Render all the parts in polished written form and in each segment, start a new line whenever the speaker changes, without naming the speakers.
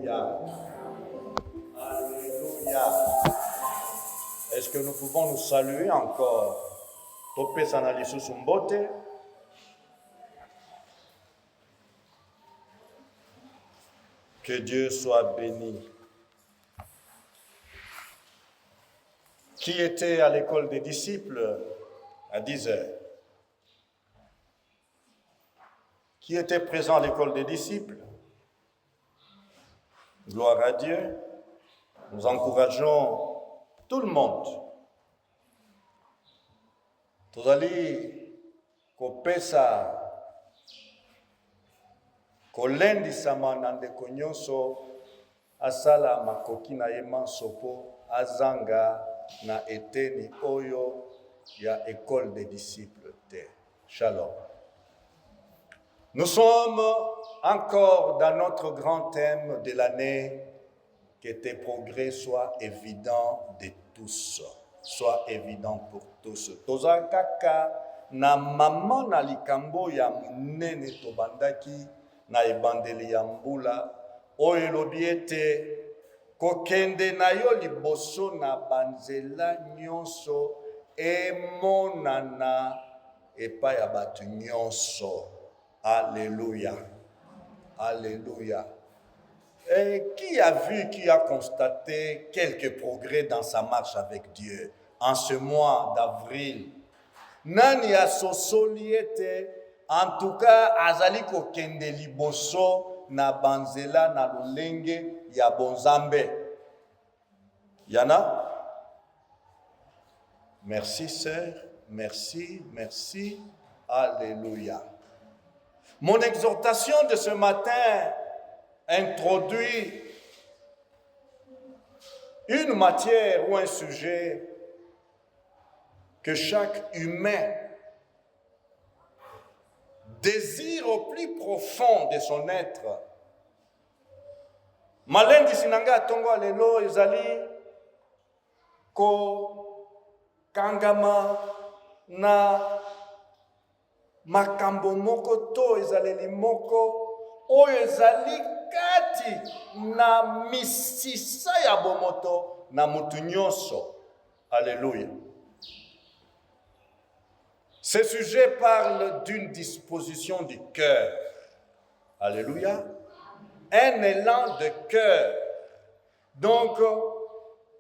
Alléluia. Alléluia. Est-ce que nous pouvons nous saluer encore? Topé sanalisu sumbote. Que Dieu soit béni. Qui était à l'école des disciples à 10 heures? Qui était présent à l'école des disciples? Gloire à Dieu. Nous encourageons tout le monde. Tozali kopesa kolendisama na ndeko nyonso asala makoki na ye mansopo azanga na eteni oyo ya école des disciples te. Shalom. Nous sommes encore dans notre grand thème de l'année, que tes progrès soient évidents de tous, soient évidents pour tous. Tozakaka na mama na likambo ya munene tobandaki na ebandeli ya mbula oyo elobi ete kokende na yo liboso na banzela nyonso emonana epai ya bato nyonso. Alléluia. Alléluia. Et qui a vu, qui a constaté quelques progrès dans sa marche avec Dieu en ce mois d'avril? Nani asosoli ete, en tout cas, azali kokende liboso na banzela na lolenge ya bonzambe. Yana? Merci, sœur. Merci, merci. Alléluia. Mon exhortation de ce matin introduit une matière ou un sujet que chaque humain désire au plus profond de son être. Malendi sinanga tongo lelo ezali ko kangama na makambo moko to ezaleli moko oyo ezali kati na misisa ya bomoto na mutu nyonso. Alléluia. Ce sujet parle d'une disposition du cœur. Alléluia. Un élan de cœur. Donc,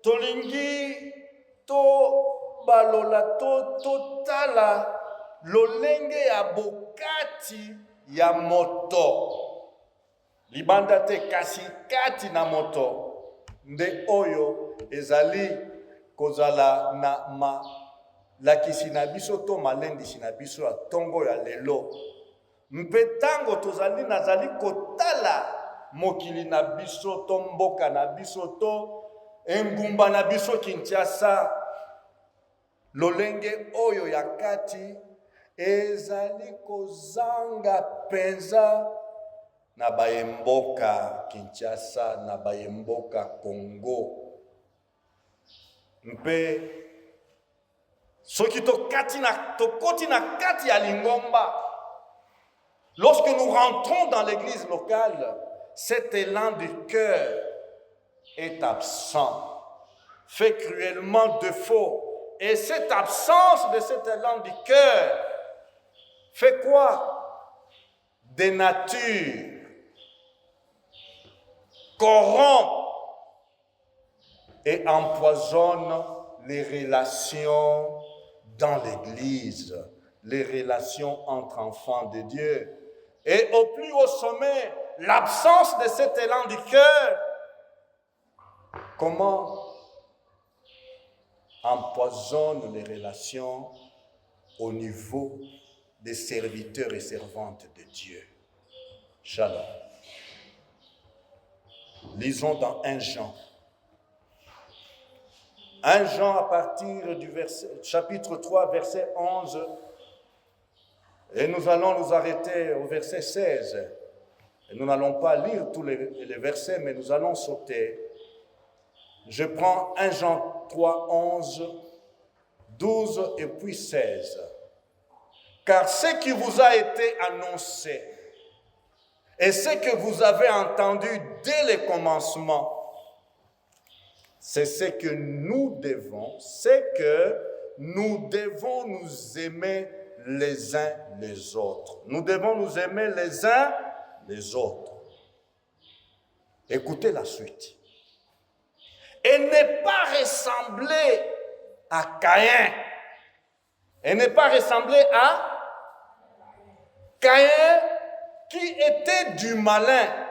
tolingi to balola to tala lolenge ya bokati ya moto. Libanda te kasi kati na moto. Nde oyo ezali kozala na ma lakisi na biso to malendisi na biso ya tongo ya lelo. Mpe tango tozali nazali kotala mokili na biso to mboka na biso to engumba na biso Kinshasa, lolenge oyo ya kati ezali kozanga penza na bayemboka Kinshasa, na bayemboka Congo. Mpe soki tokoti na kati ya lingomba, lorsque nous rentrons dans l'église locale, cet élan du cœur est absent, fait cruellement défaut. Et cette absence de cet élan du cœur fait quoi? Dénature, corrompt et empoisonne les relations dans l'église, les relations entre enfants de Dieu. Et au plus haut sommet, l'absence de cet élan du cœur, comment empoisonne les relations au niveau des serviteurs et servantes de Dieu. Shalom. Lisons dans 1 Jean. 1 Jean à partir du chapitre 3, verset 11. Et nous allons nous arrêter au verset 16. Et nous n'allons pas lire tous les versets, mais nous allons sauter. Je prends 1 Jean 3, 11, 12 et puis 16. Car ce qui vous a été annoncé Et ce que vous avez entendu dès le commencement, c'est ce que nous devons, nous aimer les uns les autres. Nous devons nous aimer les uns les autres. Écoutez la suite. Et ne pas ressembler à Caïn. Et ne pas ressembler à Caïn qui était du malin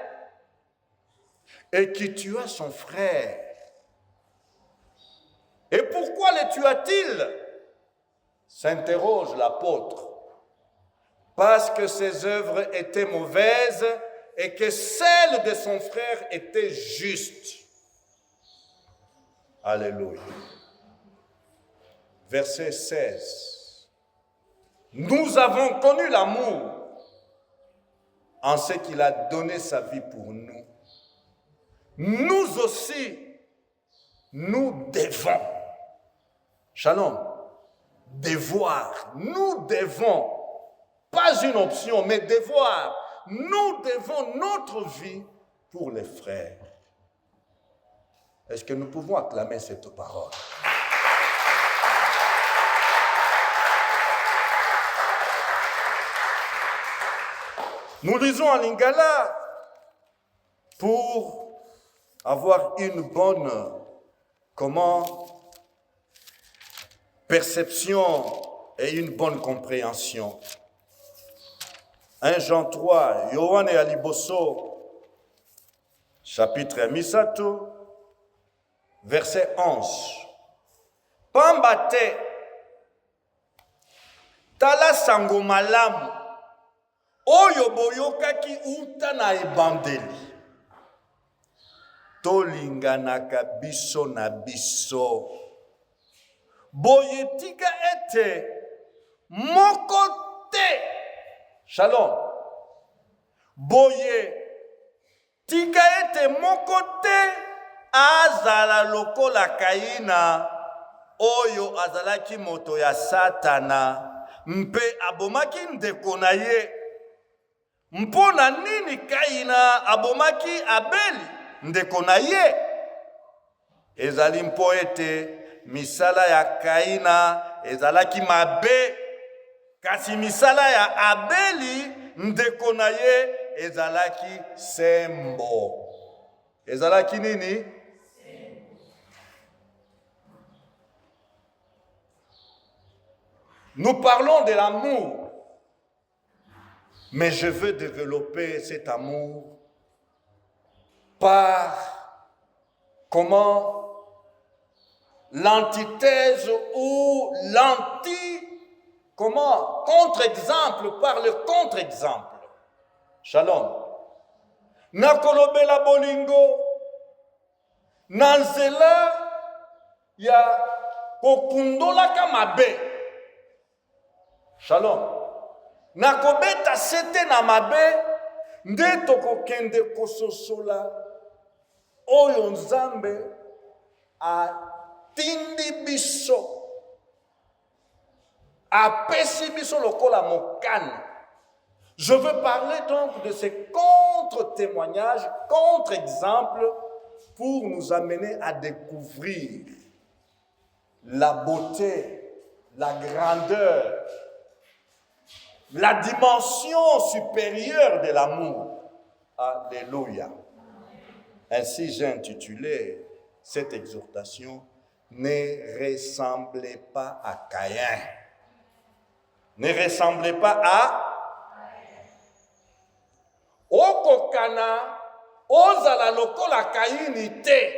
et qui tua son frère. Et pourquoi le tua-t-il? S'interroge l'apôtre. Parce que ses œuvres étaient mauvaises et que celles de son frère étaient justes. Alléluia. Verset 16. Nous avons connu l'amour en ce qu'il a donné sa vie pour nous. Nous aussi, nous devons. Shalom. Devoir. Nous devons. Pas une option, mais devoir. Nous devons notre vie pour les frères. Est-ce que nous pouvons acclamer cette parole? Nous lisons en lingala pour avoir une bonne perception et une bonne compréhension. 1 Jean 3, Yohane ya liboso, chapitre misato, verset 11. Pamba te, tala sango malamu, oyo boyokaki uta na ebandeli. Tolinganaka biso na biso. Boye tika ete moko te. Shalom. Boye tika ete moko te azala lokola Kaina oyo azalaki moto ya Satana mpe abomaki ndeko na ye. Mpona nini Kaina abomaki Abeli ndeko na ye? Ezali mpo ete misala ya Kaina ezalaki mabe, kasi misala ya Abeli ndeko na ye ezalaki sembo. Ezalaki nini? Nous parlons de l'amour, mais je veux développer cet amour par l'antithèse ou contre-exemple, par le contre-exemple. Shalom. Nakolobela bolingo, nanzela ya kokundolaka mabe. Shalom. Nakobeta sete na mabe, nde tokokende kososola oyo Nzambe atindi biso, apesi biso lokola mokani. Je veux parler donc de ces contre-témoignages, contre-exemples, pour nous amener à découvrir la beauté, la grandeur, la dimension supérieure de l'amour. Alléluia. Ainsi j'ai intitulé cette exhortation « Ne ressemblez pas à Caïn ». Ne ressemblez pas à Okokana, ozala lokola Kaini te.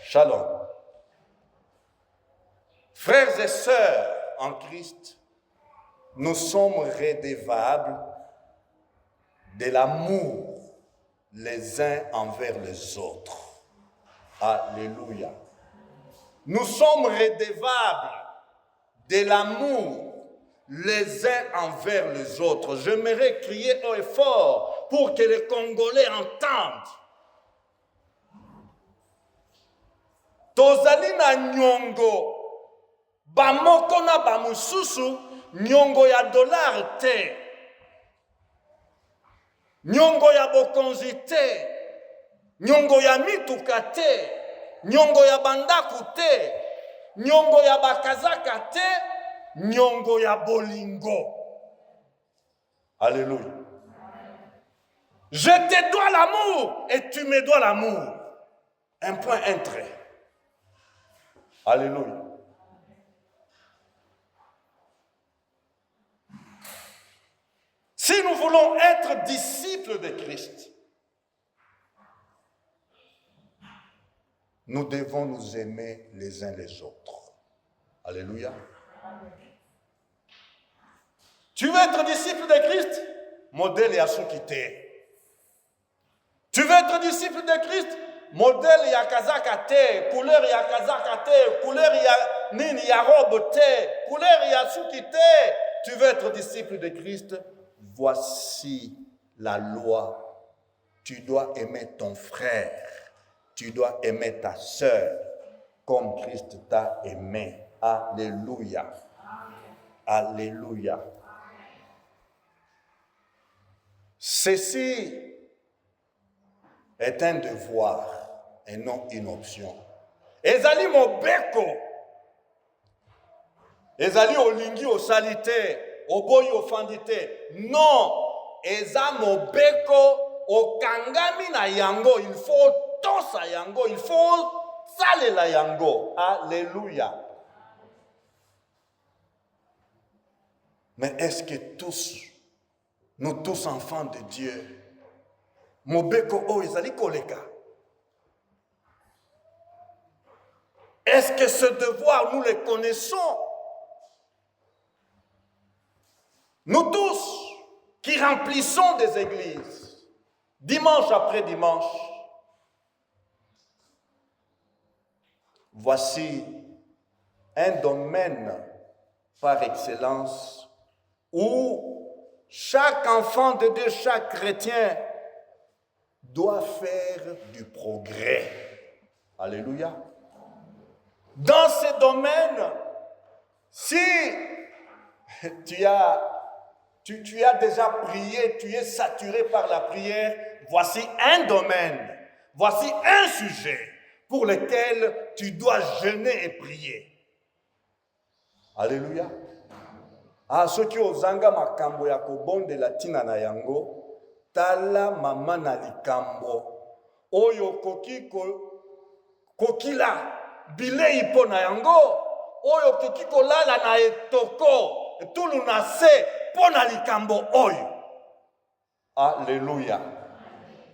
Shalom. Frères et sœurs en Christ, nous sommes redevables de l'amour les uns envers les autres. Alléluia. Nous sommes redevables de l'amour les uns envers les autres. J'aimerais crier haut et fort pour que les Congolais entendent. Tozali na nyongo, bamoko na bamususu, nyongo ya dollar te. nyongo ya bokonzi te, nyongo ya mituka te, nyongo ya bandaku te, nyongo ya bakazaka te, nyongo ya bolingo. Alléluia. Je te dois l'amour et tu me dois l'amour. Un point, un trait. Alléluia. Si nous voulons être disciples de Christ, nous devons nous aimer les uns les autres. Alléluia. Tu veux être disciple de Christ? Modèle Yasukite. Tu veux être disciple de Christ? Modèle Yakazaka te, couleur Yakazaka te, couleur Nini Yarobe te, couleur Yasukite. Tu veux être disciple de Christ? Voici la loi. Tu dois aimer ton frère. Tu dois aimer ta sœur comme Christ t'a aimé. Alléluia. Alléluia. Ceci est un devoir et non une option. Ezali mobeko. Ezali olingi osalite, oboyi ofandite. Non, eza mobeko okangami na yango, il faut tosa yango, il faut salela yango. Alléluia. Mais est-ce que tous, nous tous enfants de Dieu, mobeko o ezali koleka? Est-ce que ce devoir, nous le connaissons? Nous tous qui remplissons des églises, dimanche après dimanche, voici un domaine par excellence où chaque enfant de Dieu, chaque chrétien doit faire du progrès. Alléluia. Dans ce domaine, si tu as déjà prié, tu es saturé par la prière, voici un domaine, voici un sujet pour lequel tu dois jeûner et prier. Alléluia. Ah, ceux qui ont zanga makambo ya kobondela tina na yango, tala mama na likambo. Oyo kokila bilei po na yango, oyo koki lala na etoko, tulu na se po na likambo oyo. Alléluia.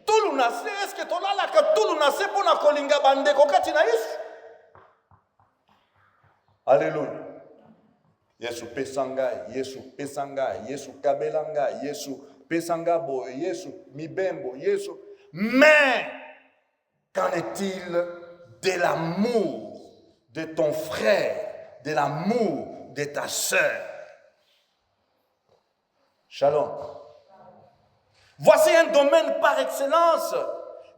Tulu na se, est-ce que tolala ka tulu na se po na kolinga bandeko kati na Yesu? Alléluia. Yesu pesanga, Yesu pesanga, Yesu kabelanga, Yesu pesanga bo, Yesu mibembo, Yesu. Mais qu'en est-il de l'amour de ton frère, de l'amour de ta sœur? Shalom. Voici un domaine par excellence,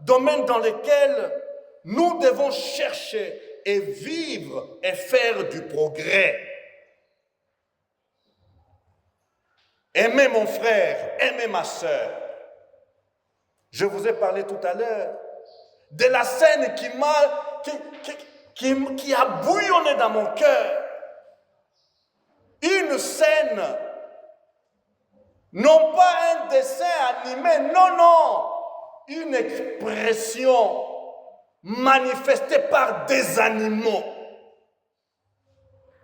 domaine dans lequel nous devons chercher et vivre et faire du progrès. Aimer mon frère, aimer ma sœur. Je vous ai parlé tout à l'heure de la scène qui a bouillonné dans mon cœur. Une scène, non pas un dessin animé, non, une expression manifestée par des animaux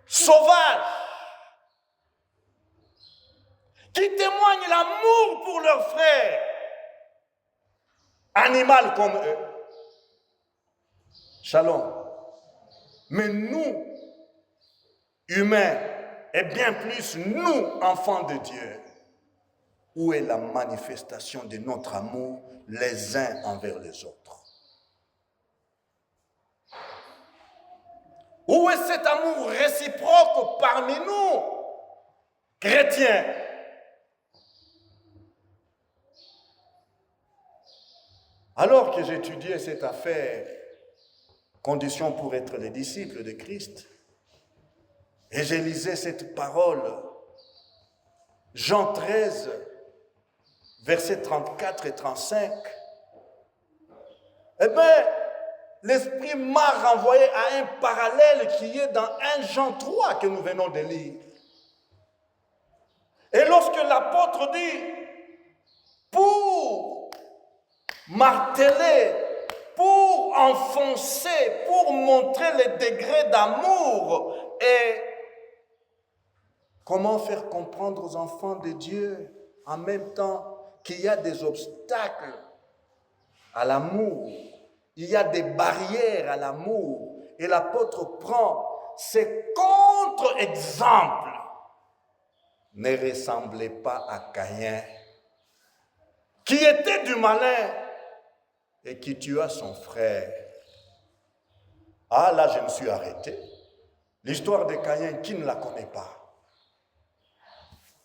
sauvages qui témoignent l'amour pour leurs frères, animal comme eux. Shalom. Mais nous, humains, et bien plus nous, enfants de Dieu, où est la manifestation de notre amour les uns envers les autres? Où est cet amour réciproque parmi nous, chrétiens? Alors que j'étudiais cette affaire, condition pour être les disciples de Christ, et je lisais cette parole, Jean 13, versets 34 et 35, eh bien, l'Esprit m'a renvoyé à un parallèle qui est dans 1 Jean 3 que nous venons de lire. Et lorsque l'apôtre dit, pour marteler, pour enfoncer, pour montrer les degrés d'amour et comment faire comprendre aux enfants de Dieu en même temps qu'il y a des obstacles à l'amour, il y a des barrières à l'amour. Et l'apôtre prend ces contre-exemples. Ne ressemblez pas à Caïn, qui était du malin et qui tua son frère. Ah là, je me suis arrêté. L'histoire de Caïn, qui ne la connaît pas?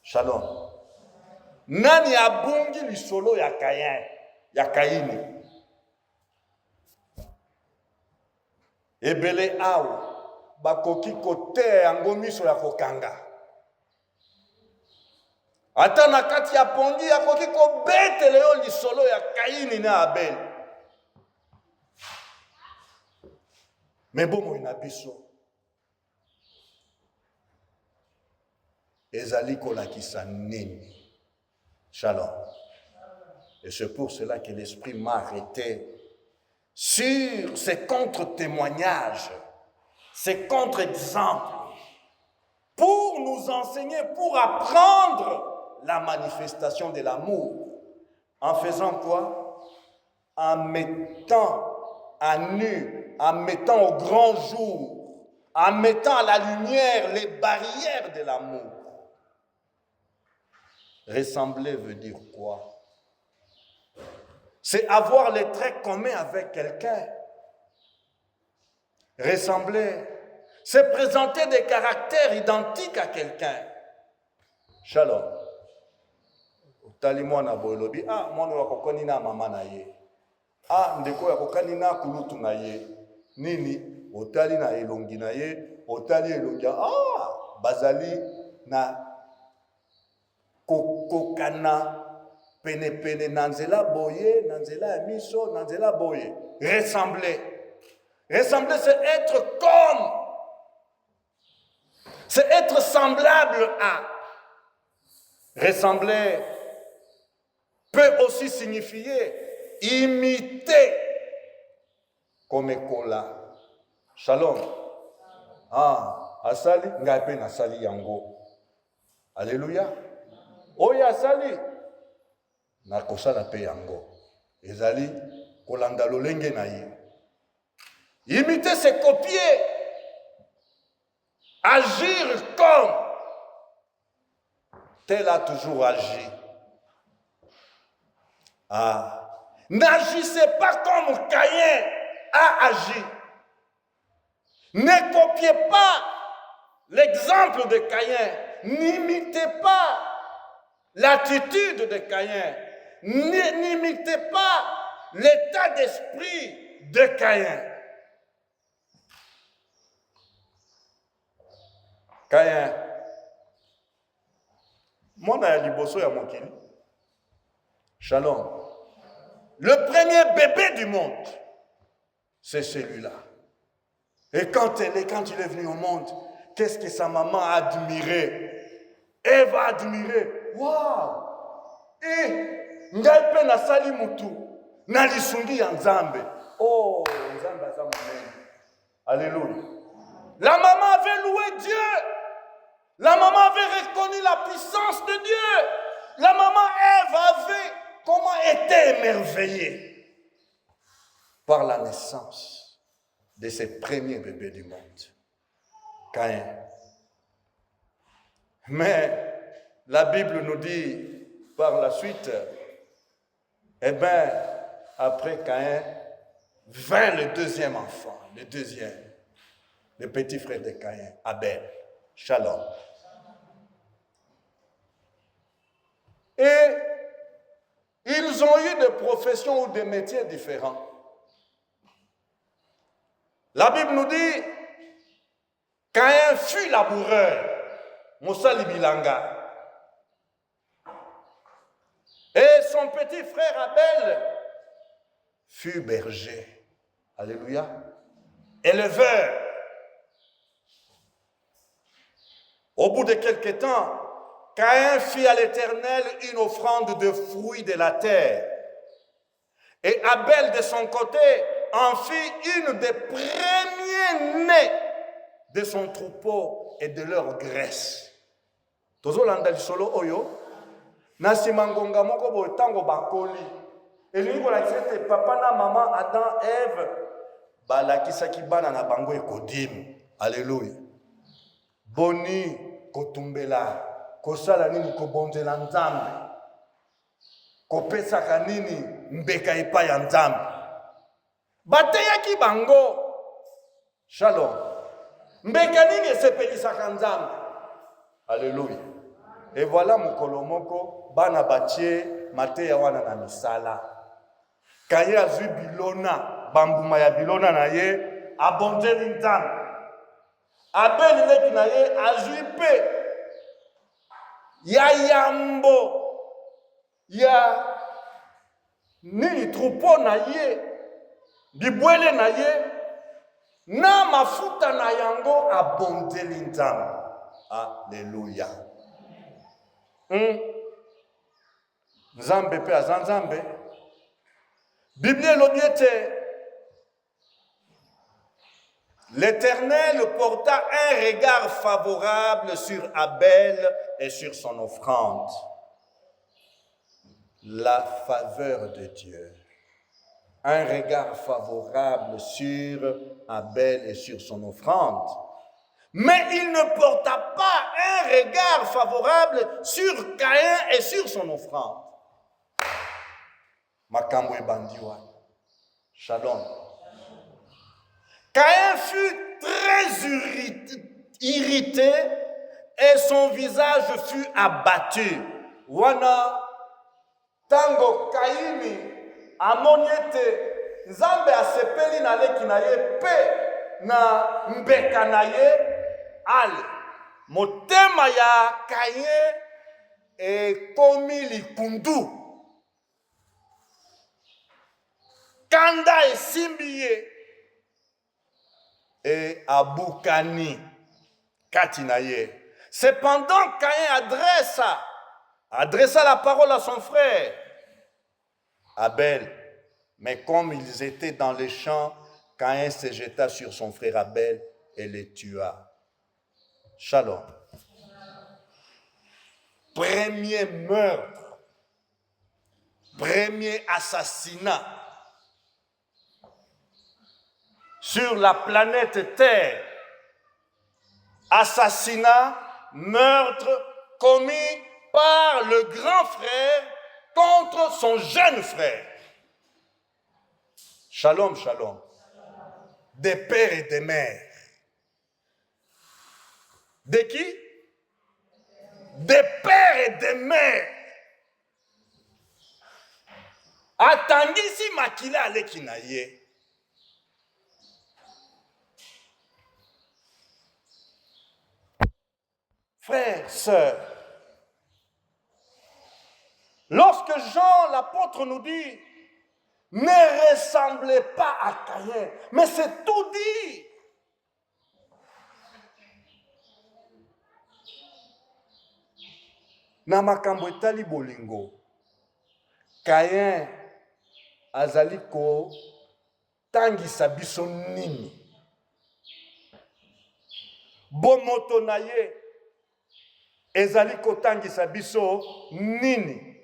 Shalom. Nani abungi lisolo ya Caïn, ya Caïni. Ebele awo, bakoki kote yango miso ya kokanga. Ata na kati ya pongi akoki kobetele yo lisolo ya Kaini na Abel. Mais bomo ina biso ezali kolakisa nini? Shalom. Et c'est pour cela que l'Esprit m'a arrêté sur ces contre-témoignages, ces contre-exemples, pour nous enseigner, pour apprendre la manifestation de l'amour. En faisant quoi? En mettant à nu, en mettant au grand jour, en mettant à la lumière les barrières de l'amour. Ressembler veut dire quoi? C'est avoir les traits communs avec quelqu'un. Ressembler, c'est présenter des caractères identiques à quelqu'un. Shalom. Tali mwana boyolobi, ah, mwana wakokoni na mama na ye. Ah, ndeko yakokani na kulutu na ye. Nini? Otali na elongi na ye, otali elongi. Ah, bazali na kokokana pene nanzela boye, nanzela miso, nanzela boye. Ressembler. Ressembler, c'est être comme. C'est être semblable à. Ressembler peut aussi signifier imiter comme ekola. Shalom. Ah, asali, ngape na sali yango. Alléluia. Oya asali, na kosala pe yango. Ezali, kolanda lolenge na ye. Imiter, c'est copier. Agir comme tel a toujours agi. Ah, n'agissez pas comme Caïn a agi. Ne copiez pas l'exemple de Caïn. N'imitez pas l'attitude de Caïn. N'imitez pas l'état d'esprit de Caïn. Caïn, mwana ya liboso ya mokili. Shalom. Le premier bébé du monde, c'est celui-là. Et quand il est venu au monde, qu'est-ce que sa maman a admiré? Elle va admirer. Waouh! Et ngai na sali mutu na lisungi ya Nzambe. Oh, Nzambe aza monene. Alléluia. La maman avait loué Dieu. La maman avait reconnu la puissance de Dieu. La maman Ève avait comment était émerveillée par la naissance de ses premiers bébés du monde. Caïn. Mais la Bible nous dit par la suite, eh bien, après Caïn, vint le deuxième enfant, le petit frère de Caïn, Abel. Shalom. Et ils ont eu des professions ou des métiers différents. La Bible nous dit, Caïn fut laboureur, Moussa Libilanga. Et son petit frère Abel fut berger. Alléluia. Éleveur. Au bout de quelque temps, Caïn fit à l'Éternel une offrande de fruits de la terre. Et Abel, de son côté, en fit une des premiers-nés de son troupeau et de leur graisse. Tozolanda lisolo oyo, na simangonga moko boye tango bakoli. Elingi kolakisa ete papa na mama Adam Eve balakisaki bana na bango ekodimu. Alléluia. Boni kotumbela, kosala nini kobonzela Nzambe, kopesaka nini mbeka epai ya Nzambe. Bateyaki bango. Shalom. Mbeka nini esepelisaka Nzambe. Alléluia. Et voilà mokolo moko bana batie mateya wana na misala. Kaye azwi bilona, bambuma ya bilona na ye abonzeli Nzambe. Abel leki na ye azwi pe ya yambo ya nini troupeau na ye bibwele na ye na mafuta na yango abonzeli Nzambe. Alléluia. Nzambe pe aza Nzambe. Bible elobi ete l'Éternel porta un regard favorable sur Abel et sur son offrande. La faveur de Dieu. Un regard favorable sur Abel et sur son offrande. Mais il ne porta pas un regard favorable sur Caïn et sur son offrande. Makambo ebandiwa. Shalom. Caïn fut très irrité et son visage fut abattu. Wana tango Caïni amoniete Nzambe asepeli na leki na ye pe na mbeka na ye ale. Motema ya Caïn ekomi likundu. Kanda esimbi ye. Et abukani katinaye. Cependant, Caïn adressa la parole à son frère Abel. Mais comme ils étaient dans les champs, Caïn se jeta sur son frère Abel et le tua. Shalom. Premier meurtre, premier assassinat sur la planète Terre. Assassinat, meurtre commis par le grand frère contre son jeune frère. Shalom, shalom. Des pères et des mères. De qui? Des pères et des mères. Atangisi makila aleki na ye. Frères, sœurs, lorsque Jean l'apôtre nous dit ne ressemblez pas à Caïn, mais c'est tout dit. Na makambo etali bolingo, Caïn azali ko tangisa biso nini. Bomoto na ye ezali kotangisa biso nini.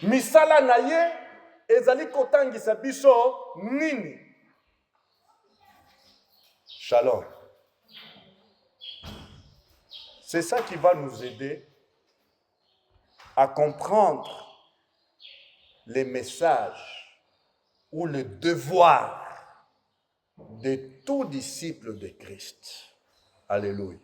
Misala na ye ezali kotangisa biso nini. Shalom. C'est ça qui va nous aider à comprendre les messages ou le devoir de tout disciple de Christ. Alléluia.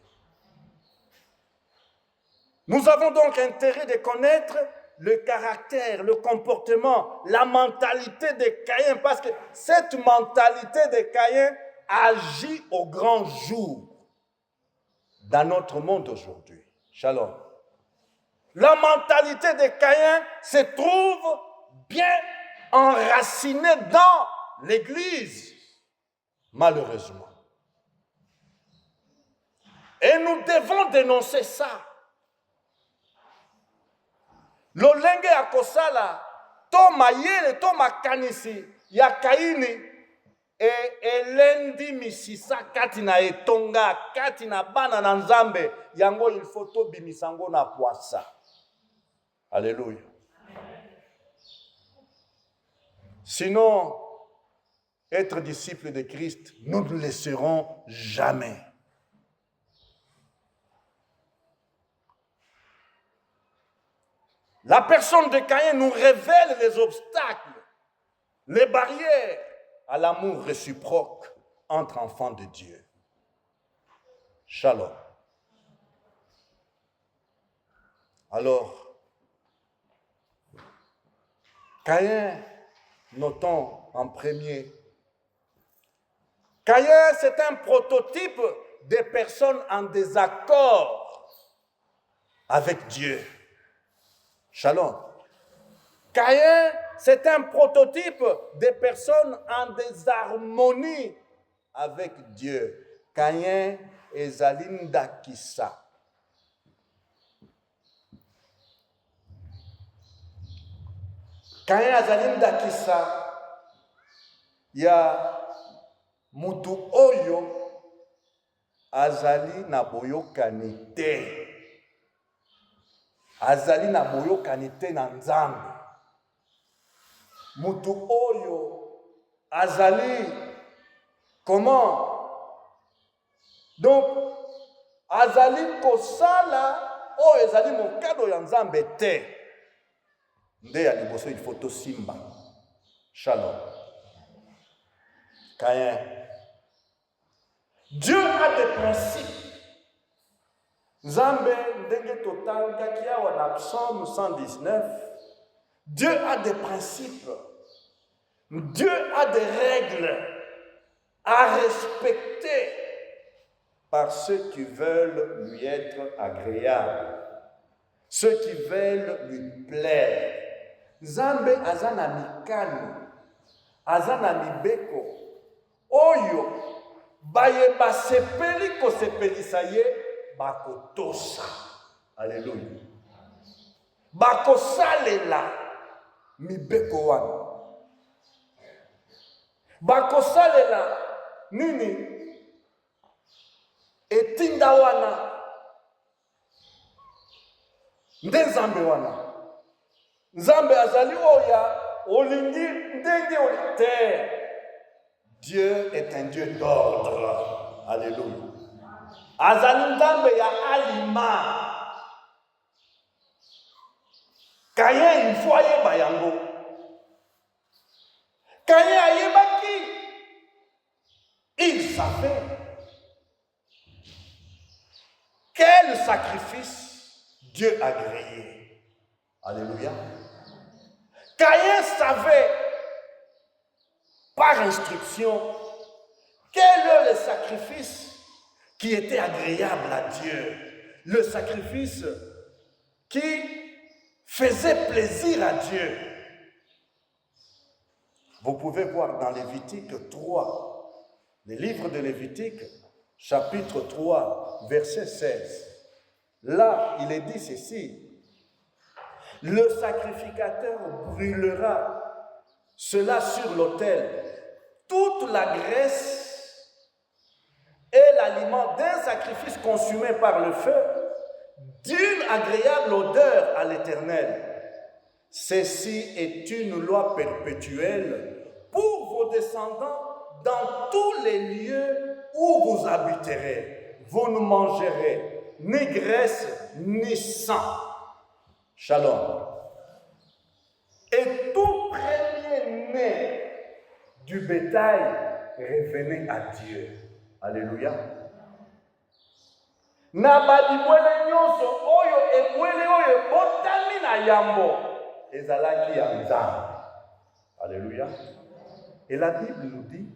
Nous avons donc intérêt de connaître le caractère, le comportement, la mentalité de Caïn, parce que cette mentalité de Caïn agit au grand jour dans notre monde aujourd'hui. Shalom. la mentalité de Caïn se trouve bien enracinée dans l'Église, malheureusement. Et nous devons dénoncer ça. Lolenge ya kosala to mayele to makanisi ya Kaini elendi misisa kati na etonga kati na bana na Nzambe yango il faut to bimisango na poisa. Alléluia. Sinon, être disciple de Christ, nous ne le serons jamais. La personne de Caïn nous révèle les obstacles, les barrières à l'amour réciproque entre enfants de Dieu. Shalom. Alors, Caïn, notons en premier, Caïn, c'est un prototype des personnes en désaccord avec Dieu. Shalom. Caïn, c'est un prototype des personnes en désharmonie avec Dieu. Caïn ezali ndakisa. Caïn azali ndakisa ya mutu oyo azali na boyokani te. Azali na boyokani te na Nzambe. Mutu oyo azali comment? Donc azali kosala oyo ezali mokado ya Nzambe te. Nde ya liboso il faut to simba. Shalom. Caïn. Dieu a des principes. Nzambe ndenge totanga kiawa na Psaume 119. Dieu a des principes. Dieu a des règles à respecter par ceux qui veulent lui être agréables, ceux qui veulent lui plaire. Nzambe azana mikano, azana mibeko, oyo baye basepeli kosepelisa ye bakotosa. Alléluia. Bakosalela mibeko wana. Bakosalela nini? Etinda wana. Nde Nzambe wana. Nzambe azali oya olingi ndenge olite. Dieu est un Dieu d'ordre. Alléluia. Azali Nzambe ya alima. Caïn il faut ayeba yango. Caïn ayebaki. Il savait quel sacrifice Dieu a agréé. Alléluia. Caïn savait par instruction quel est le sacrifice qui était agréable à Dieu. Le sacrifice qui faisait plaisir à Dieu. Vous pouvez voir dans Lévitique 3, le livre de Lévitique, chapitre 3, verset 16. Là, il est dit ceci. Le sacrificateur brûlera cela sur l'autel, toute la graisse et l'aliment d'un sacrifice consumé par le feu, d'une agréable odeur à l'Éternel. Ceci est une loi perpétuelle pour vos descendants dans tous les lieux où vous habiterez. Vous ne mangerez ni graisse ni sang. Shalom. Et tout premier-né du bétail revenait à Dieu. Alléluia. Na balibwele nyonso oyo ebwele oyo botami na yambo ezalaki ya Nzambe. Alléluia. Et la Bible nous dit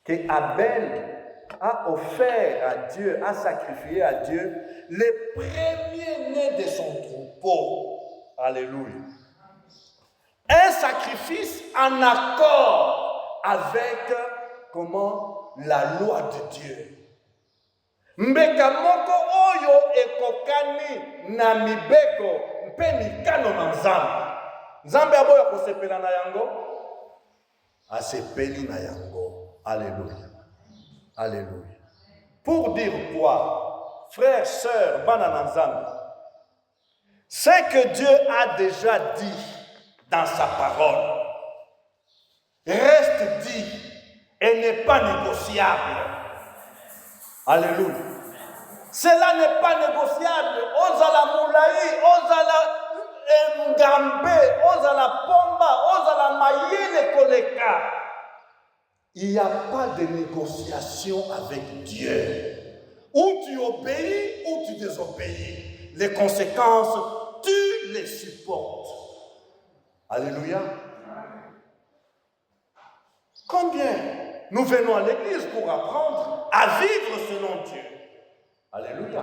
que Abel a offert à Dieu, a sacrifié à Dieu les premiers-nés de son troupeau. Alléluia. Un sacrifice en accord avec, la loi de Dieu. Mbeka moko oyo ekokani na mibeko mpe mikano na Nzambe. Nzambe aboya kosepela na yango, asepeli na yango. Alléluia. Alléluia. Pour dire quoi, frères, sœurs, bana Nzambe, ce que Dieu a déjà dit dans sa parole reste dit et n'est pas négociable. Alléluia. Cela n'est pas négociable. Ozala moulaï, ozala ngambe, ozala pomba, ozala mayele koleka. Il n'y a pas de négociation avec Dieu. Ou tu obéis ou tu désobéis. Les conséquences, tu les supportes. Alléluia. Combien nous venons à l'église pour apprendre à vivre selon Dieu. Alléluia.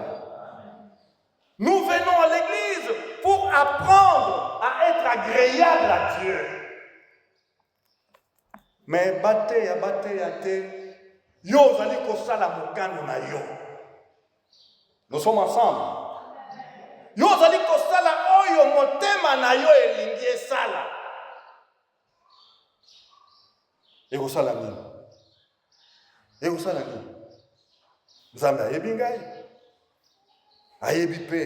Nous venons à l'église pour apprendre à être agréable à Dieu. Mais bate ya te, yo zali kosala mokano na yo. Nous sommes ensemble. Yo zali kosala oyo motema na yo elingi esala. Ekosala nini? Ekosala nini? Nzambe ayebi ngai. Ayebi pe.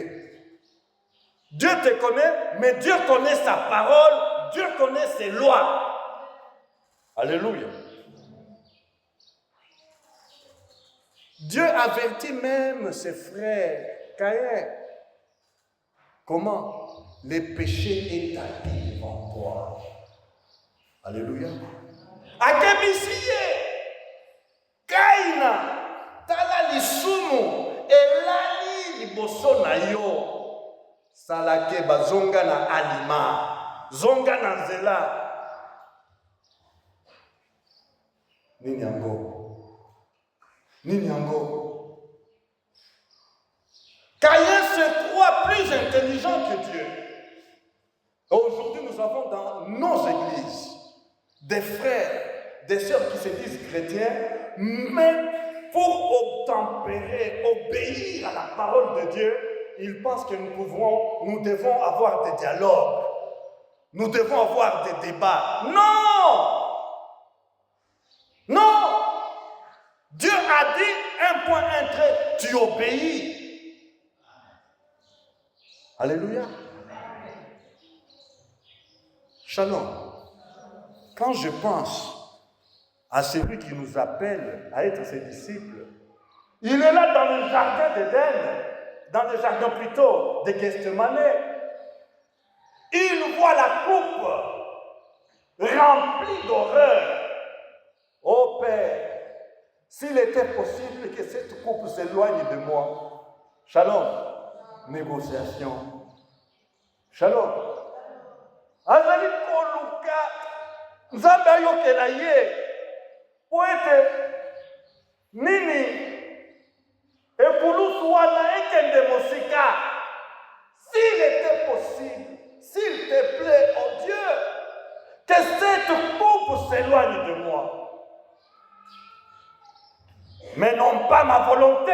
Dieu te connaît, mais Dieu connaît sa parole, Dieu connaît ses lois. Alléluia. Dieu avertit même ses frères Caïn. Comment? Les péchés établis devant toi. Alléluia. Akebisiye Kaina tala lisumu elali liboso na yo salake bazonga na alima zonga na nzela nini yango Caïn se croit plus intelligent que Dieu. Aujourd'hui nous avons dans nos églises des frères, des sœurs qui se disent chrétiens, mais pour obtempérer, obéir à la parole de Dieu, ils pensent que nous devons avoir des dialogues, nous devons avoir des débats. Non! Non! Dieu a dit un point, un trait, tu obéis. Alléluia. Shalom. Quand je pense à celui qui nous appelle à être ses disciples, il est là dans le jardin d'Éden, dans le jardin plutôt de Gethsemane. Il voit la coupe remplie d'horreur. Ô Père, s'il était possible que cette coupe s'éloigne de moi. Shalom. Négociation. Shalom. Azali koluka. Nzambe ayokela ye po ete nini ekulusu wana ekende mosika. S'il était possible, s'il te plaît, oh Dieu, que cette coupe s'éloigne de moi. Mais non pas ma volonté,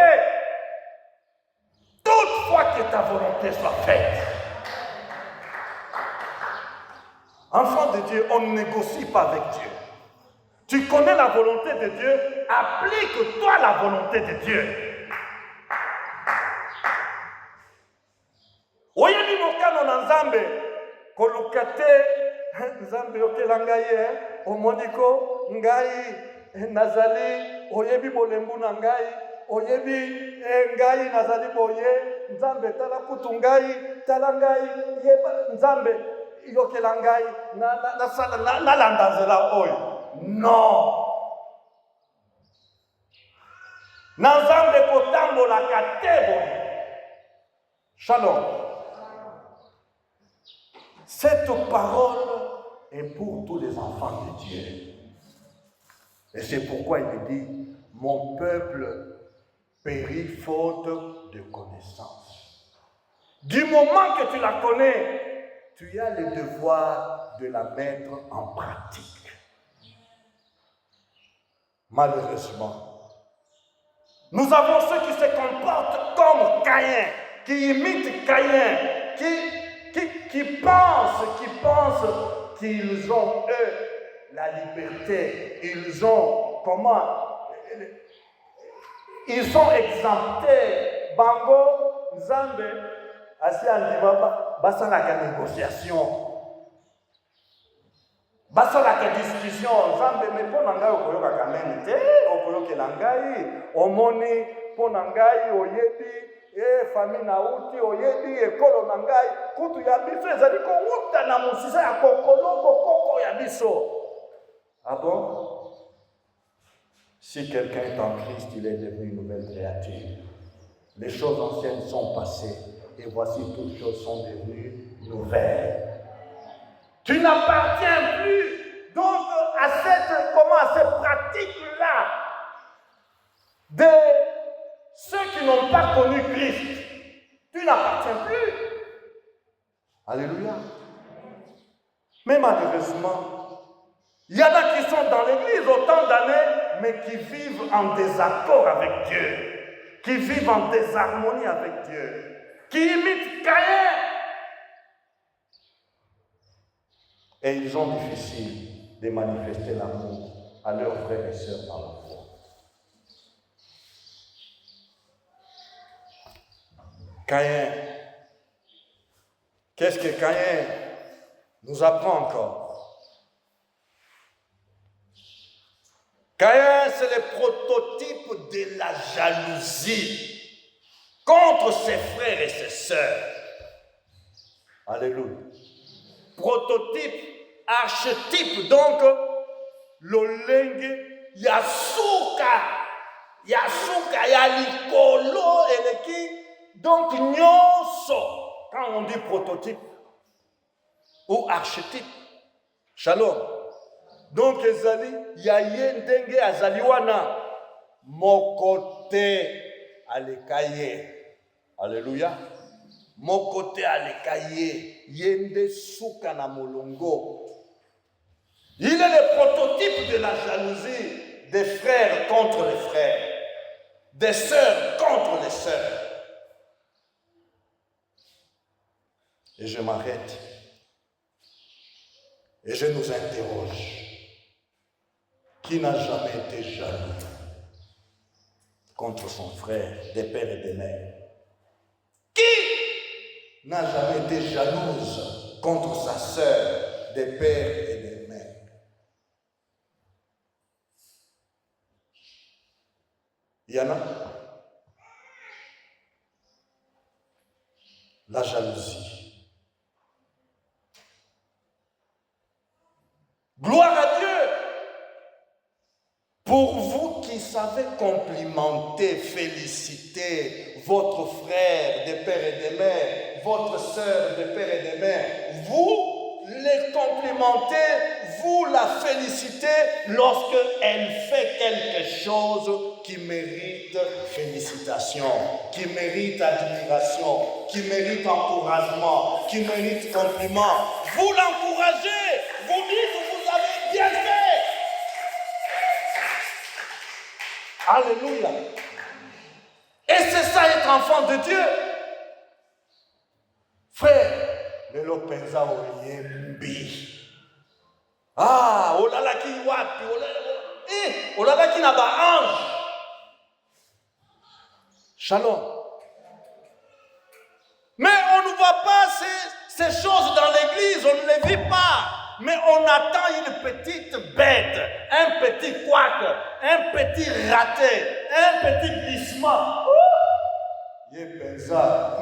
toutefois que ta volonté soit faite. Enfant de Dieu, on ne négocie pas avec Dieu. Tu connais la volonté de Dieu, applique-toi la volonté de Dieu. Oyebi mokano na Nzambe, koluka te Nzambe yokela ngai omoniko ngai nazali oyebi bolembu na ngai oyebi ngai nazali boye Nzambe tala kutu ngai tala ngai yeba Nzambe yokela ngai na landazela oyo. Non. Na Nzambe kotambolaka te boye. Shalom. Cette parole est pour tous les enfants de Dieu. Et c'est pourquoi il dit, mon peuple périt faute de connaissance. Du moment que tu la connais, tu as le devoir de la mettre en pratique. Malheureusement, nous avons ceux qui se comportent comme Caïn, qui imitent Caïn, qui pensent qu'ils ont, eux, la liberté. Ils ont, comment? Ils sont exemptés. Bango, Nzambe, asi andima, basalaka négociation. Basalaka discussion. Nzambe, mais pour nangai okoyoka kamene te, okoyokela ngai, omoni, pour nangai oyebi, famille na uti oyebi ekolo na ngai kutu ya biso ezali kowuta na musisa ya koko ya biso. Ah bon? Si quelqu'un est en Christ, il est devenu une nouvelle créature. Les choses anciennes sont passées et voici toutes choses sont devenues nouvelles. Tu n'appartiens plus donc à cette pratique-là de ceux qui n'ont pas connu Christ. Tu n'appartiens plus. Alléluia. Mais malheureusement, il y en a qui sont dans l'église autant d'années, mais qui vivent en désaccord avec Dieu, qui vivent en désharmonie avec Dieu, qui imitent Caïn. Et ils ont difficile de manifester l'amour à leurs frères et sœurs dans la foi. Caïn, qu'est-ce que Caïn nous apprend encore? Caïn, c'est le prototype de la jalousie contre ses frères et ses sœurs. Alléluia. Prototype, archétype, donc, lolenge, yasuka, yalikolo, eleki, donc, nyonso, quand on dit prototype ou archétype, shalom. Donc, ezali, yaye ndenge azali wana, mokote alekaye. Alléluia. Mokote alekaye, yende suka na molongo. Il est le prototype de la jalousie des frères contre les frères, des sœurs contre les sœurs. Et je m'arrête et je nous interroge. Qui n'a jamais été jaloux contre son frère, des pères et des mères? Qui n'a jamais été jalouse contre sa sœur, des pères et des mères? Il y en a. La jalousie. Gloire à Dieu. Pour vous qui savez complimenter, féliciter votre frère des pères et des mères, votre sœur des pères et des mères, vous les complimentez, vous la félicitez lorsqu'elle fait quelque chose qui mérite félicitations, qui mérite admiration, qui mérite encouragement, qui mérite compliment. Vous l'encouragez, vous dites vous avez bien fait. Alléluia. Et c'est ça être enfant de Dieu. Frère, le lopenza oyembi. Ah, olala ki wapi, olala ki na ba ange. Shalom. Mais on ne voit pas ces choses dans l'église, on ne les vit pas. Mais on attend une petite bête, un petit couac, un petit raté, un petit glissement. Yepenza.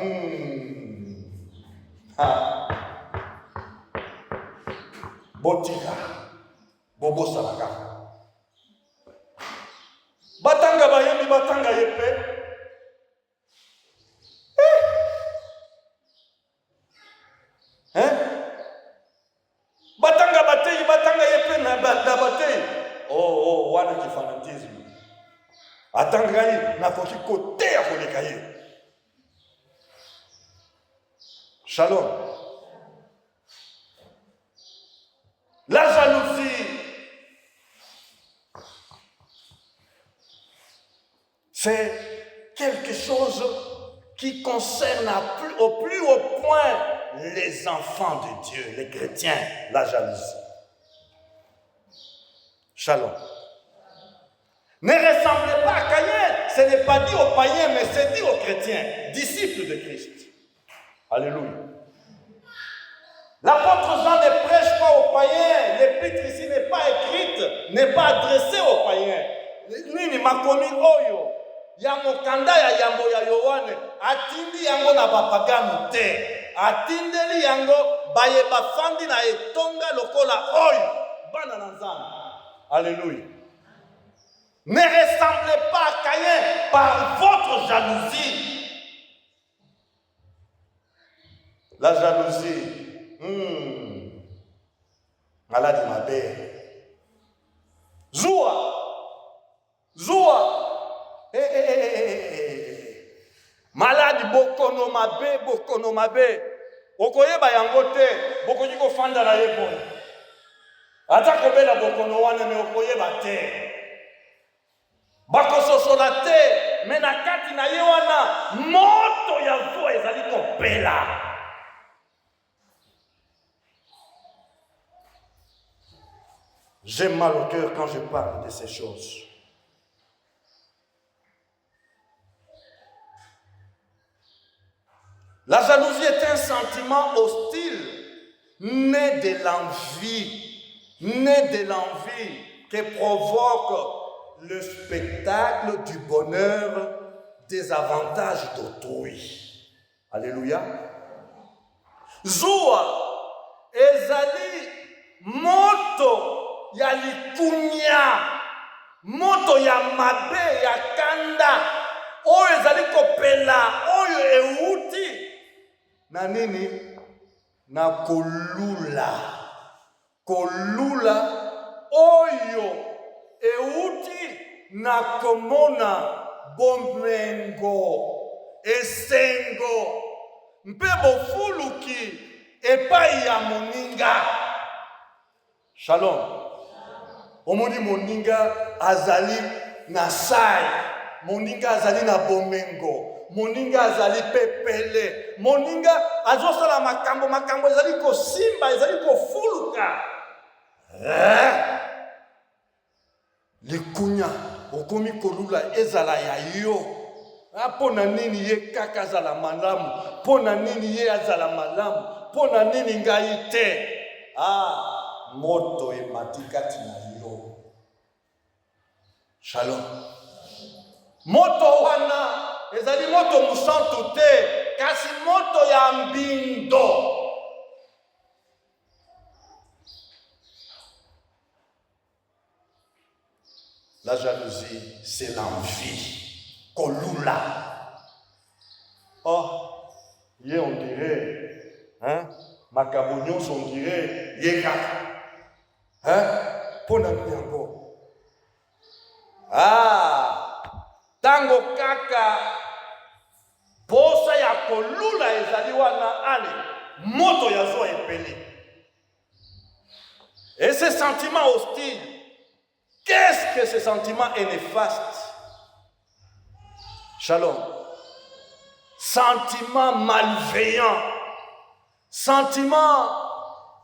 Botika. Bobo salaka. Batanga bayemi batanga yepe. Batanga yepe na batei. Oh, wana ki fanatisme. Atangai nakoki koteya koleka ye. Shalom. La jalousie, c'est quelque chose qui concerne au plus haut point les enfants de Dieu, les chrétiens, la jalousie. Shalom. Ne ressemblez pas à Caïn, ce n'est pas dit aux païens, mais c'est dit aux chrétiens, disciples de Christ. Alléluia. L'apôtre Jean ne prêche pas aux païens, l'épître ici n'est pas écrite, n'est pas adressée aux païens. Nini makomi oyo, ya mokanda ya yambo ya Yohane, atindi yango na bapagano te, atindeli yango baye bafandi na etonga lokola oyo, bana na Nzambe. Alléluia. Ne ressemblez pas à Caïn par votre jalousie. La jalousie, maladie ma belle. Zoua. Maladi bokono mabe. Okoyeba yango te, bokoki kofanda na ye boye. Ata kobela bokono wana me okoyeba te. Bakososola te, me na kati na ye wana moto ya zuwa ezali kopela. J'ai mal au cœur quand je parle de ces choses. La jalousie est un sentiment hostile, né de l'envie que provoque le spectacle du bonheur, des avantages d'autrui. Alléluia. Zoua ezali moto ya likunya, moto ya mabe ya kanda, oyo ezali kopela, oyo euti na nini? Na kolula oyo euti na komona bomengo, esengo, mpe bofuluki epai ya moninga. Shalom. Omoni moninga azali na sai, moninga azali na bomengo, moninga azali pepele, moninga azosala makambo ezali kosimba, ezali kofuluka. Likunya okomi kolula ezala ya yo. Pona nini ye kaka azala malamu, pona nini ye azala malamu, pona nini ngai te. Moto ematikati na yo. Shalom. Moto wana ezali moto musantu te, kasi moto ya mbindo. La jalousie, c'est l'envie. Kolula. Ye on dirait, makabonyon on dirait, ye kaka. Pona yango. Tango kaka posa ya kolula ezali wana ale moto ya zo epeli. Et ce sentiment hostile, qu'est-ce que ce sentiment est néfaste? Shalom. Sentiment malveillant. Sentiment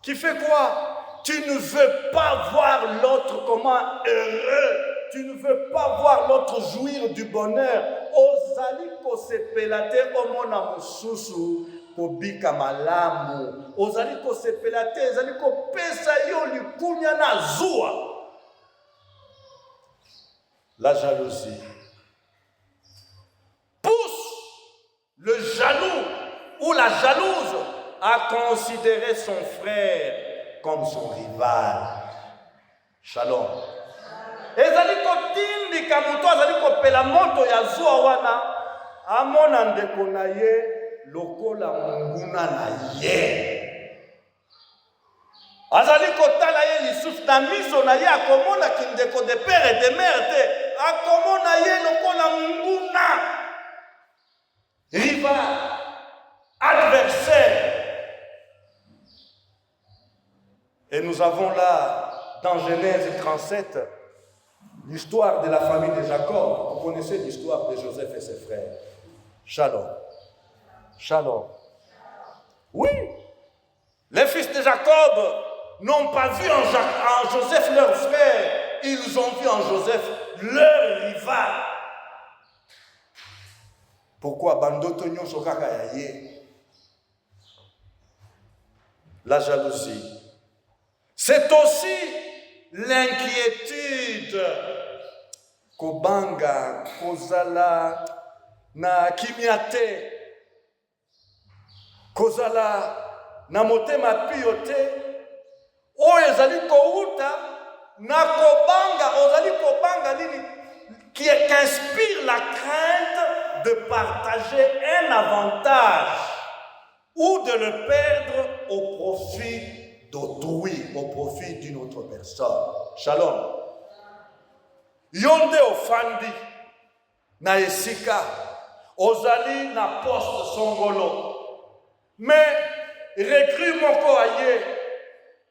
qui fait quoi? Tu ne veux pas voir l'autre comment heureux. Tu ne veux pas voir l'autre jouir du bonheur. Ozali kosepelate omona mususu kobika malamu. Ozali kosepelate, ozali kopesa yo likunya na zua. La jalousie pousse le jaloux ou la jalouse à considérer son frère comme son rival. Shalom. Ezali kotindika muto azali kopela moto ya zuwa wana amona ndeko na ye lokola munguna na ye. Azali kotala ye lisusu na miso na ye akomona kindeko de père et de mère te, akomona ye lokola munguna, rival, adversaire. Et nous avons là, dans Genèse 37, l'histoire de la famille de Jacob. Vous connaissez l'histoire de Joseph et ses frères. Shalom. Shalom. Oui. Les fils de Jacob n'ont pas vu en Joseph leur frère. Ils ont vu en Joseph leur rival. Pourquoi Bandotonyo Sokaka Yaye? La jalousie. C'est aussi l'inquiétude. Kobanga, Kozala, na kimiate, Kozala, na motema piyote, o ezali kouta, na kobanga, ozali kobanga nini, qui inspire la crainte de partager un avantage ou de le perdre au profit d'autrui, au profit d'une autre personne. Shalom. Yonde ofandi na esika ozali na poste songolo. Mais recrue moko aye,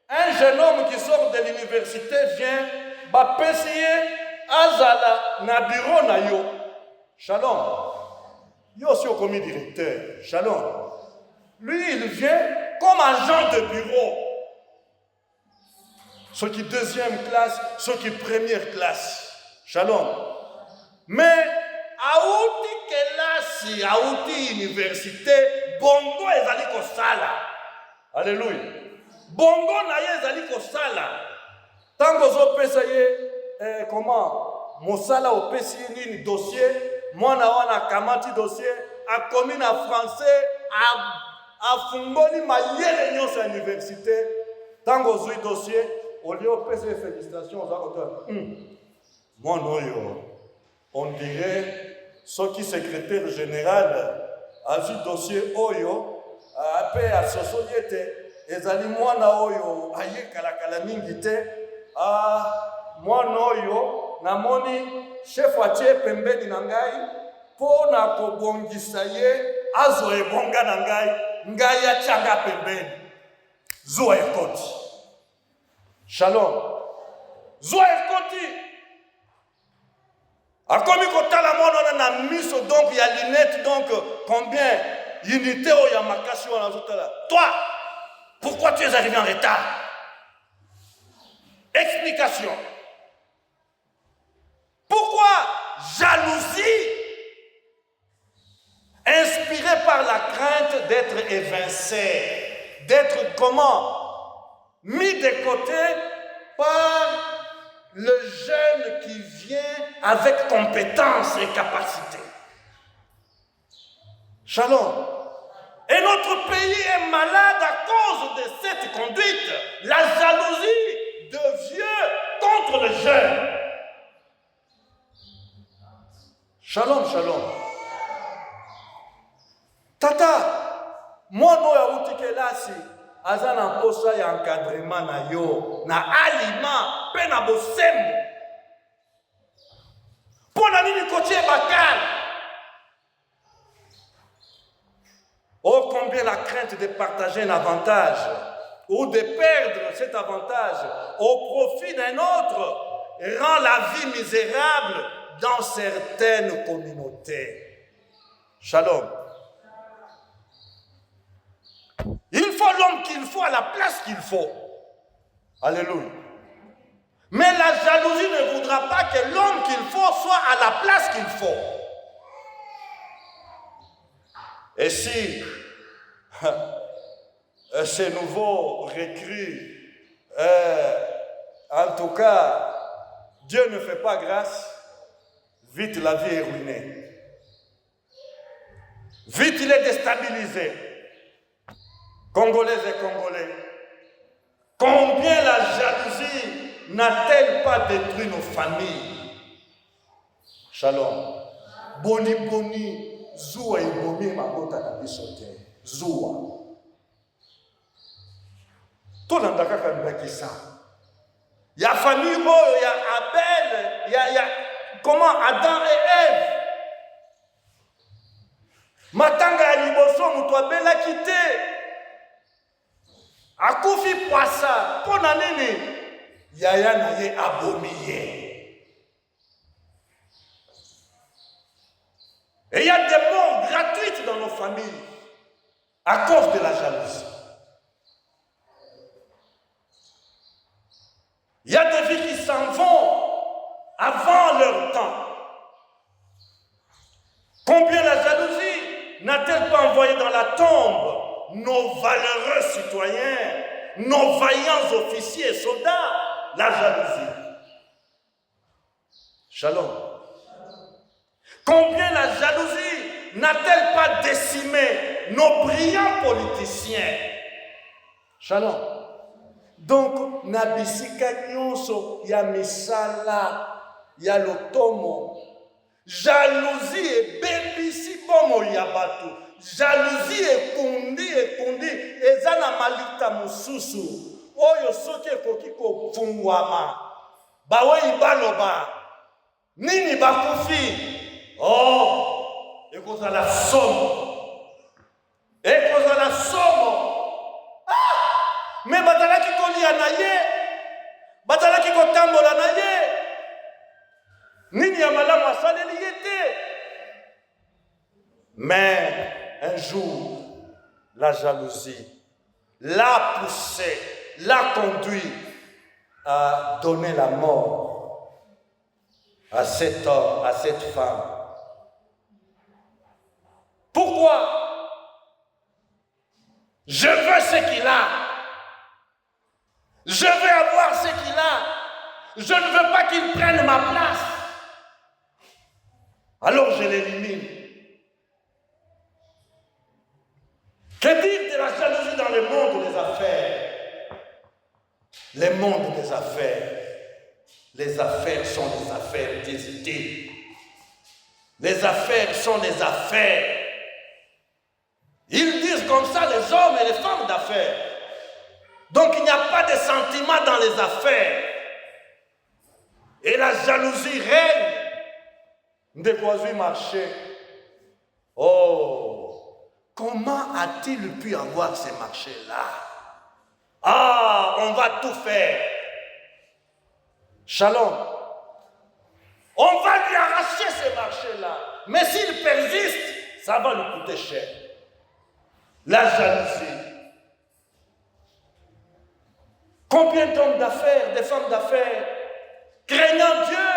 un jeune homme qui sort de l'université vient bapesiye azala na bureau na yo. Shalom. Yo aussi au commis directeur. Shalom. Lui il vient comme agent de bureau. Ceux qui deuxième classe, ceux qui première classe. Shalom. Mais aouti kelasi, aouti université, bongo ezali kosala. Alléluia. Bongo na ye ezali kosala. Tango zo pesa ye comment mosala opesi nini dossier, mwana wana kamati dossier, a commis na français, a fungoli mayele nyonso ya université. Tango zui dossier, au lieu opesa félicitations aux auteurs. Mon oyo, on dirait, ce qui secrétaire général a vu dossier oyo, après à Sosoliete, ezali mwana oyo, aye kalakala mingi te, mwana oyo, namoni, chef watie pembeni na ngai, po na kobongisa ye, azo ebonga na ngai, ngai ya changa pembeni, zoa ekoti. Shalom. Zoa ekoti. A comme kotala mona na miso donc il y a lunettes donc combien unité au yamakasi wana zotala. Toi, pourquoi tu es arrivé en retard? Explication. Pourquoi jalousie inspirée par la crainte d'être évincé, d'être comment mis de côté par le jeune qui vient avec compétence et capacité. Shalom. Et notre pays est malade à cause de cette conduite. La jalousie de vieux contre le jeune. Shalom, shalom. Tata, moi no ya utikelasi. Aza na posa ya encadrement na yo, na aliment, pe na bosembo. Pona nini kotie bakal. Oh, combien la crainte de partager un avantage ou de perdre cet avantage au profit d'un autre rend la vie misérable dans certaines communautés. Shalom. Il faut l'homme qu'il faut à la place qu'il faut. Alléluia. Mais la jalousie ne voudra pas que l'homme qu'il faut soit à la place qu'il faut. Et si ces nouveaux recrues, en tout cas, Dieu ne fait pas grâce, vite la vie est ruinée. Vite il est déstabilisé. Congolaises et Congolais, combien la jalousie n'a-t-elle pas détruit nos familles? Shalom. Boni boni, zoua et bomi makota na bisote. Zoua. Tout l'andaka kambaki ça. Il y a famille, il y a Abel, il y a comment Adam et Ève. Matanga ya liboso mutu abelaki te. Akufi poisa pona nini? Yaya na ye abomi ye. Et il y a des morts gratuites dans nos familles à cause de la jalousie. Il y a des vies qui s'en vont avant leur temps. Combien la jalousie n'a-t-elle pas envoyé dans la tombe nos valeureux citoyens, nos vaillants officiers et soldats? La jalousie. Shalom. Combien la jalousie n'a-t-elle pas décimé nos brillants politiciens? Shalom. Donc, nabisika nyonso ya misala ya lotomo. Jalousie et bebisi bomo ya bato. Jalousie ekundi ezana malita mususu. Oyo soki ekoki kofungwama. Bawe ibaloba. Nini bakufi? Oh, ekozala somo. Ekozala somo. Ah! Mais bazalaki kolia na ye. Bazalaki kotambola na ye. Nini ya malamu asaleli ye te. Mais un jour, la jalousie l'a poussé, l'a conduit à donner la mort à cet homme, à cette femme. Pourquoi? Je veux ce qu'il a. Je veux avoir ce qu'il a. Je ne veux pas qu'il prenne ma place. Alors je l'élimine. Que dire de la jalousie dans le monde des affaires? Le monde des affaires. Les affaires sont des affaires d'hésiter. Les affaires sont des affaires. Ils disent comme ça les hommes et les femmes d'affaires. Donc il n'y a pas de sentiment dans les affaires. Et la jalousie règne. Ndekwazi marché. Oh, comment a-t-il pu avoir ces marchés-là? Ah, on va tout faire. Shalom. On va lui arracher ces marchés-là. Mais s'il persiste, ça va lui coûter cher. La jalousie. Combien d'hommes d'affaires, de femmes d'affaires, craignant Dieu,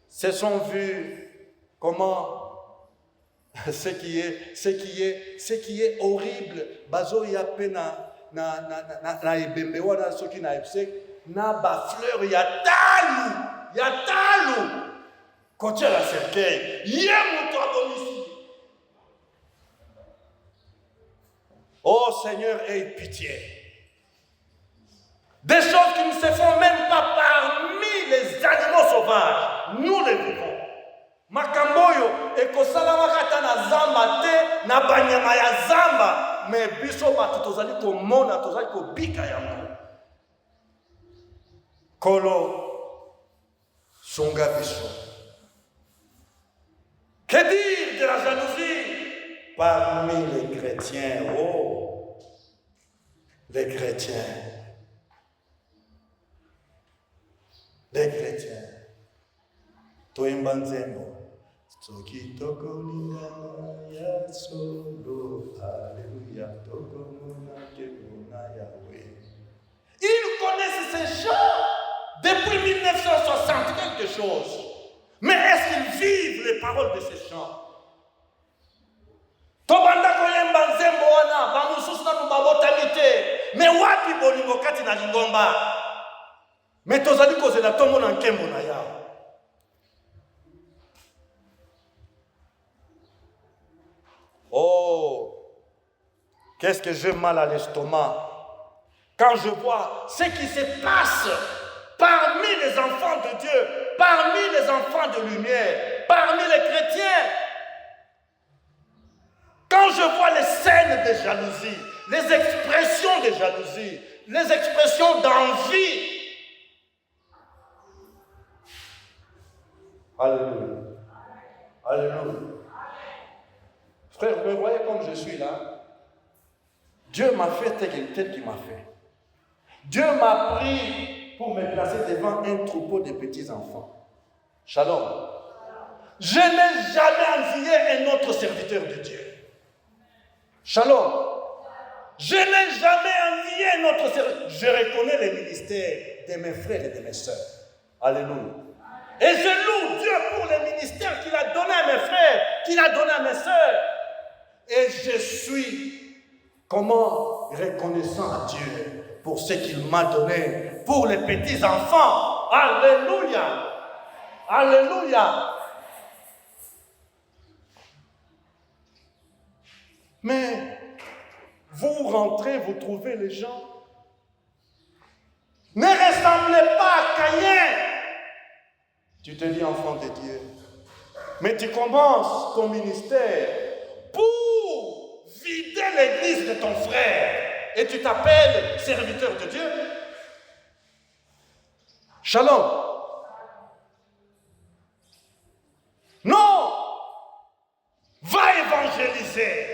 se sont vus comment ce qui est horrible. Bazo ya pena na ebembe wana soki na epse na ba fleur ya talu kotia la cercueil ye muto abonisi. Oh Seigneur, aie pitié. Des choses qui ne se font même pas parmi les animaux sauvages. Nous les vivons. Makamboyo ekosala makata na zamba te na banyama ya zamba, mais biso bato tozali komona tozali kobika yango. Kolo songa biso. Que dire de la jalousie parmi les chrétiens? Oh, les chrétiens. Les chrétiens. Toimba nzembo. Soki toko lingana ya solo. Alléluia. Toko mona kemona Yahweh. Ils connaissent ces chants depuis 1960 quelque chose. Mais est-ce qu'ils vivent les paroles de ces chants? Tobanda koyemba nzembo wana bamususu na nubabotami te. Mais wapi bolingo kati na lingomba? Mais tozali kozela tombo na nkembo na Yawe. Oh, qu'est-ce que j'ai mal à l'estomac quand je vois ce qui se passe parmi les enfants de Dieu, parmi les enfants de lumière, parmi les chrétiens. Quand je vois les scènes de jalousie, les expressions de jalousie, les expressions d'envie, Alléluia. Alléluia. Frère, vous me voyez comme je suis là? Dieu m'a fait tel qu'il m'a fait. Dieu m'a pris pour me placer devant un troupeau de petits enfants. Shalom. Je n'ai jamais envié un autre serviteur de Dieu. Shalom. Je n'ai jamais envié un autre serviteur. Je reconnais les ministères de mes frères et de mes sœurs. Alléluia. Et je loue Dieu pour les ministères qu'il a donnés à mes frères, qu'il a donnés à mes sœurs. Et je suis, reconnaissant à Dieu pour ce qu'il m'a donné pour les petits enfants. Alléluia. Alléluia. Mais vous rentrez, vous trouvez les gens. Ne ressemblez pas à Caïn. Tu te dis enfant de Dieu. Mais tu commences ton ministère pour vider l'église de ton frère. Et tu t'appelles serviteur de Dieu. Shalom. Non. Va évangéliser.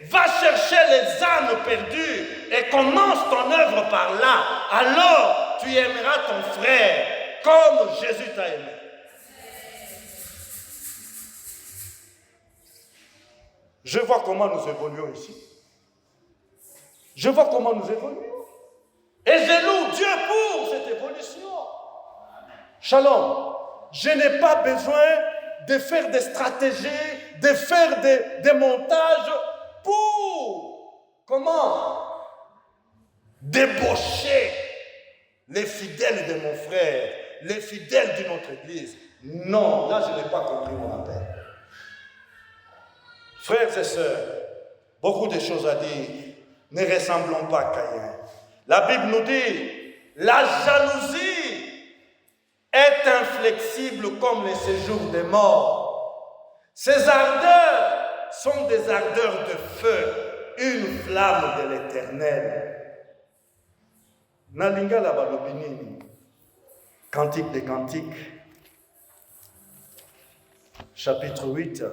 Va chercher les âmes perdues et commence ton œuvre par là. Alors, tu aimeras ton frère comme Jésus t'a aimé. Je vois comment nous évoluons ici. Je vois comment nous évoluons. Et je loue Dieu pour cette évolution. Shalom. Je n'ai pas besoin de faire des stratégies, de faire des montages pour, débaucher les fidèles de mon frère, les fidèles de notre église. Non, là je n'ai pas compris mon appel. Frères et sœurs, beaucoup de choses à dire. Ne ressemblons pas à Caïn. La Bible nous dit, la jalousie est inflexible comme les séjours des morts. Ces ardeurs sont des ardeurs de feu, une flamme de l'Éternel. Nalinga la balobinini, Cantique des Cantiques, chapitre 8.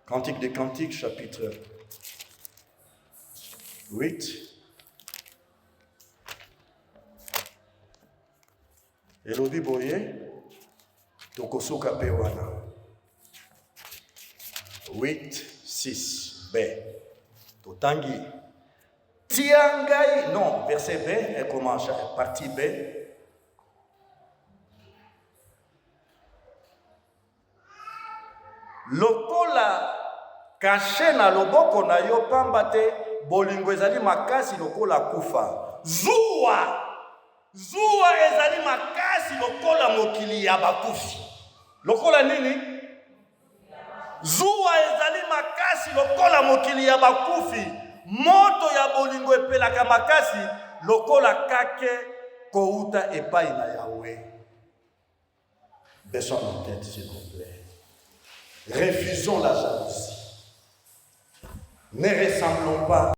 Cantique des Cantiques, chapitre 8. Elobi boye, tokosuka pewana. 8, 6, B. Totangi. Tiangai, non, verset B, elle commence, partie B. Lokola caché na loboko na yo pamba te bolingo ezali makasi lokola kufa. Zuwa ezali makasi lokola mokili ya bakufi. Lokola nini? Zuwa ezali makasi lokola mokili ya bakufi. Moto ya bolingo epelaka makasi lokola kake kouta epai na Yahweh. Baissons nos têtes, s'il vous plaît. Refusons la jalousie. Ne ressemblons pas